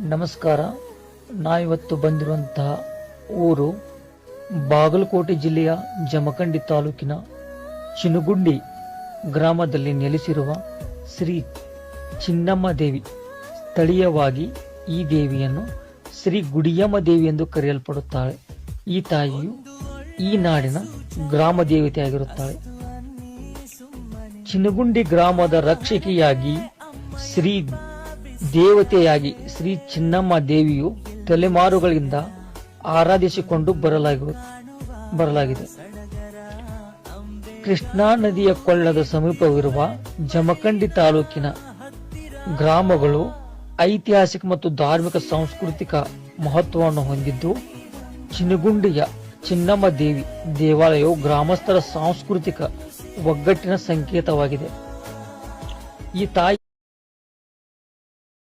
ನಮಸ್ಕಾರ. ಇವತ್ತು ಬಂದಿರುವಂತಹ ಊರು ಬಾಗಲಕೋಟೆ ಜಿಲ್ಲೆಯ ಜಮಖಂಡಿ ತಾಲೂಕಿನ ಚಿನಗುಂಡಿ ಗ್ರಾಮದಲ್ಲಿ ನೆಲೆಸಿರುವ ಶ್ರೀ ಚಿನ್ನಮ್ಮ ದೇವಿ. ಸ್ಥಳೀಯವಾಗಿ ಈ ದೇವಿಯನ್ನು ಶ್ರೀ ಗುಡಿಯಮ್ಮ ದೇವಿ ಎಂದು ಕರೆಯಲ್ಪಡುತ್ತಾಳೆ. ಈ ತಾಯಿಯು ಈ ನಾಡಿನ ಗ್ರಾಮ ದೇವತೆಯಾಗಿರುತ್ತಾಳೆ. ಚಿನಗುಂಡಿ ಗ್ರಾಮದ ರಕ್ಷಕಿಯಾಗಿ ಶ್ರೀ ದೇವತೆಯಾಗಿ ಶ್ರೀ ಚಿನ್ನಮ್ಮ ದೇವಿಯು ತಲೆಮಾರುಗಳಿಂದ ಆರಾಧಿಸಿಕೊಂಡು ಬರಲಾಗಿದೆ. ಕೃಷ್ಣಾ ನದಿಯ ಕೊಳ್ಳದ ಸಮೀಪವಿರುವ ಜಮಖಂಡಿ ತಾಲೂಕಿನ ಗ್ರಾಮಗಳು ಐತಿಹಾಸಿಕ ಮತ್ತು ಧಾರ್ಮಿಕ ಸಾಂಸ್ಕೃತಿಕ ಮಹತ್ವವನ್ನು ಹೊಂದಿದ್ದು, ಚಿನಗುಂಡಿಯ ಚಿನ್ನಮ್ಮ ದೇವಿ ದೇವಾಲಯವು ಗ್ರಾಮಸ್ಥರ ಸಾಂಸ್ಕೃತಿಕ ಒಗ್ಗಟ್ಟಿನ ಸಂಕೇತವಾಗಿದೆ. ಈ ತಾಯಿ